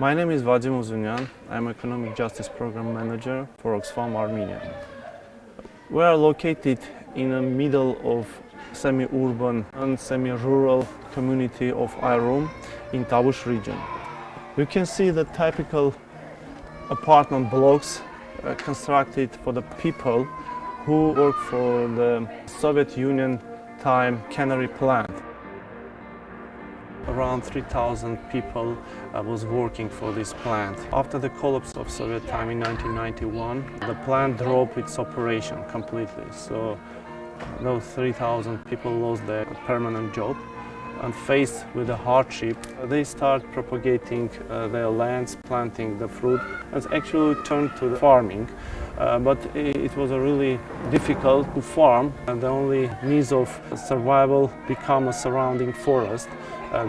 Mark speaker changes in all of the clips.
Speaker 1: My name is Vadim Uzunyan. I'm Economic Justice Program Manager for Oxfam Armenia. We are located in the middle of semi-urban and semi-rural community of Irum in Tavush region. You can see the typical apartment blocks constructed for the people who work for the Soviet Union time cannery plant. Around 3,000 people was working for this plant. After the collapse of Soviet time in 1991, the plant dropped its operation completely. So those 3,000 people lost their permanent job, and faced with the hardship, they start propagating their lands, planting the fruit, and actually turned to the farming. But it was really difficult to farm, and the only means of survival became a surrounding forest,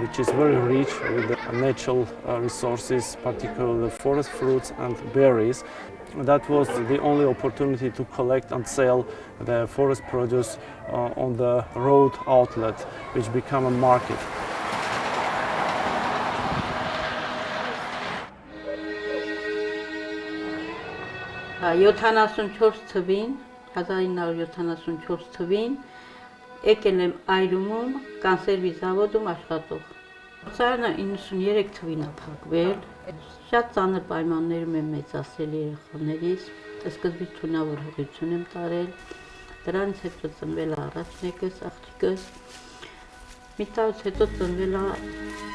Speaker 1: which is very rich with the natural resources, particularly forest fruits and berries. That was the only opportunity to collect and sell the forest produce on the road outlet, which became a market.
Speaker 2: թվին 1974 թվին եկել եմ Այրումում կանսերվի զավոդում աշխատող։ Սարանը 93 թվին է փակվել։ Շատ ծանր պայմաններում եմ մեծացել երեխաներիս, սկզբից թունավոր հղիություն եմ տարել, դրանից հետո ծնվել է առաջնեկս, աղջիկս, մի տարուց հետո ծնվել է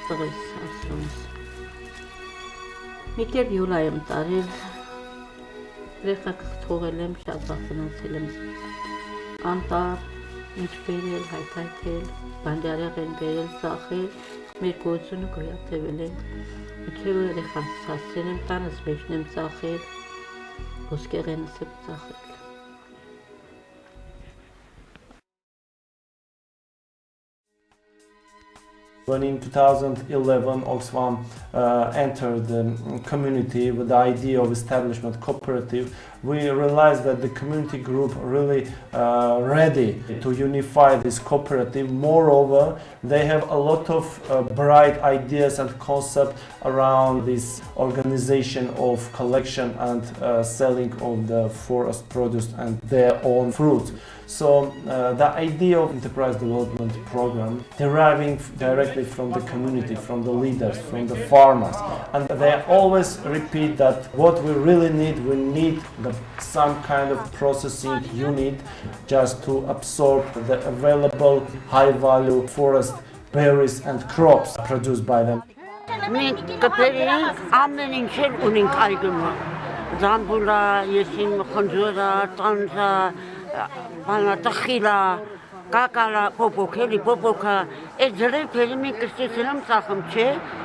Speaker 2: տղես, Արսլանս։ Մի կերպ յուլա եմ տարել, երեխա թողել եմ, շատ վախենացել եմ անտառ, ինչ բերել, հայթայթել, բանդարեղ են բերել, ծախել, մեր գոյությունը գոյատևել են, ինչեւ երեխանց հասցրել եմ, տանս մեջն եմ ծախել, ոսկեղենս եմ ծախել։
Speaker 1: When in 2011 Oxfam entered the community with the idea of establishment cooperative, we realized that the community group really ready to unify this cooperative. Moreover, they have a lot of bright ideas and concepts around this organization of collection and selling of the forest produce and their own fruits. So the idea of enterprise development program deriving directly from the community, from the leaders, from the farmers, and they always repeat that what we really need, we need some kind of processing unit just to absorb the available high-value forest berries and crops produced by them.
Speaker 3: Կակալա պոպոքելի պոպոքա այդ ջրել փելի մենք կստեցնեմ ծախում չէ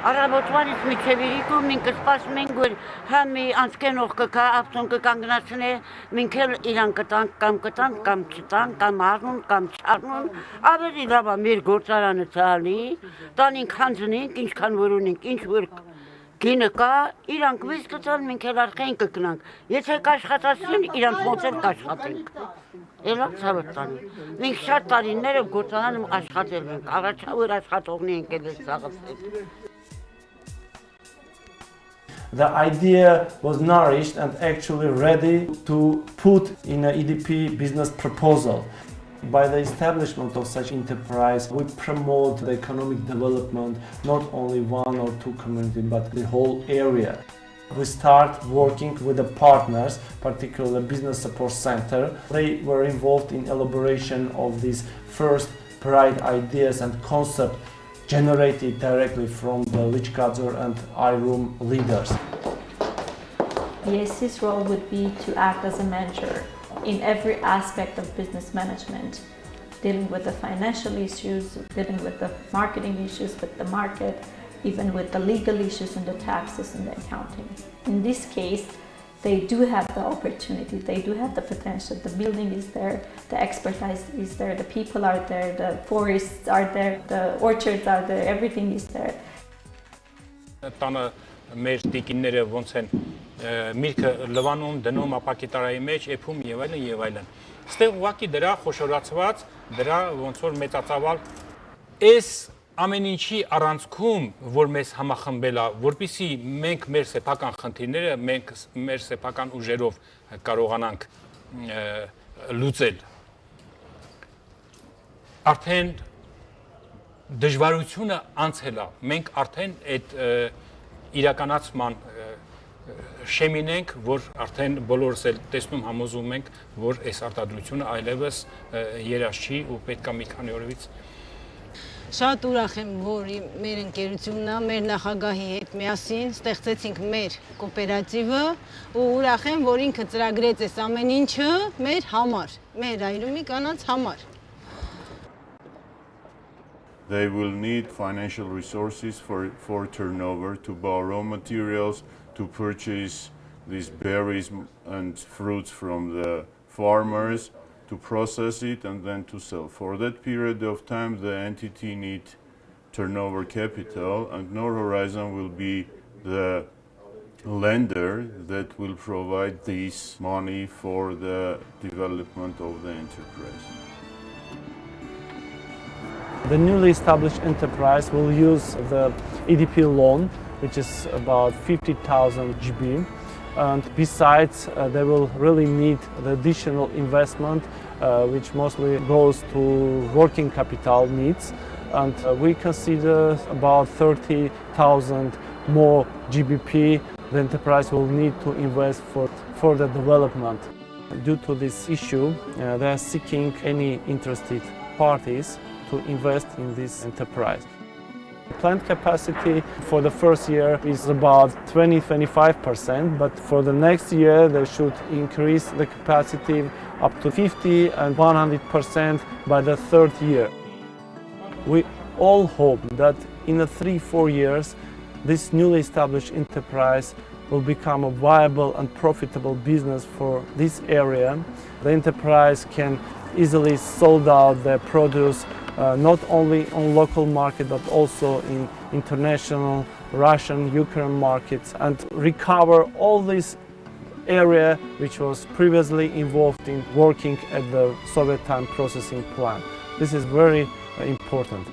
Speaker 3: առավոտվանից մինչև իրիկու մենք սպասում ենք որ համի անցկենող կկա ավտոն կկանգնացնե մենք էլ իրան կտանք կամ չտանք կամ առնուն կամ չառնուն ավելի լավ է մեր գործարանը ցալի տանին քանձնենք ինչքան որ ունենք ինչ որ գինը կա իրանք մեզ կցան մենք էլ արխային կգնանք եթե կաշխատացնեն իրանք ոնց էլ կաշխատենք Elok sabırtani. Մենք շատ տարիներով գործարանում աշխատել ենք, առաջավոր աշխատողնի ենք էլ ծաղացել։
Speaker 1: The idea was nourished and actually ready to put in an EDP business proposal. By the establishment of such enterprise, we promote the economic development, not only one or two communities, but the whole area. We start working with the partners, particularly the Business Support Center. They were involved in elaboration of these first bright ideas and concepts generated directly from the Lichkadzor and Irum leaders.
Speaker 4: The AC's role would be to act as a mentor in every aspect of business management, dealing with the financial issues, dealing with the marketing issues, with the market, even with the legal issues and the taxes and the accounting. In this case, they do have the opportunity, they do have the potential. The building is there, the expertise is there, the people are there, the forests are there, the orchards are there, everything is there.
Speaker 5: Տանը մեր տիկինները ոնց են միրգը լվանում, դնում ապակիտարայի մեջ, էփում եւ այլն եւ այլն։ Ստեղ ուղղակի դրա խոշորացված, դրա ոնց որ մեծածավալ այս ամեն ինչի առանցքում, որ մեզ համախմբել է, որպեսզի մենք մեր սեփական խնդիրները, մենք մեր սեփական ուժերով կարողանանք լուծել։ Արդեն դժվարությունը անցել է, մենք արդեն այդ իրականացման շեմին ենք, որ արդեն բոլորս էլ տեսնում համոզում ենք, որ այս արտադրությունը այլևս երազ չի ու պետք է մի քանի օրից
Speaker 6: Շատ ուրախ եմ, որ մեր ընկերությունն մեր նախագահի հետ միասին ստեղծեցինք մեր կոոպերատիվը ու ուրախ եմ, որ ինքը ծրագրեց այս ամեն ինչը մեր համար, մեր այրումի կանանց համար։
Speaker 7: They will need financial resources for turnover, to borrow materials, to purchase these berries and fruits from the farmers, to process it and then to sell. For that period of time, the entity needs turnover capital, and Nor Horizon will be the lender that will provide this money for the development of the enterprise.
Speaker 1: The newly established enterprise will use the EDP loan, which is about 50,000 GB. And besides, they will really need the additional investment, which mostly goes to working capital needs. And we consider about 30,000 more GBP the enterprise will need to invest for further development. Due to this issue, they are seeking any interested parties to invest in this enterprise. Plant capacity for the first year is about 20-25%, but for the next year they should increase the capacity up to 50 and 100% by the third year. We all hope that in 3-4 years this newly established enterprise will become a viable and profitable business for this area. The enterprise can easily sold out their produce not only on local market but also in international Russian, Ukrainian markets, and recover all this area which was previously involved in working at the Soviet time processing plant. This is very important.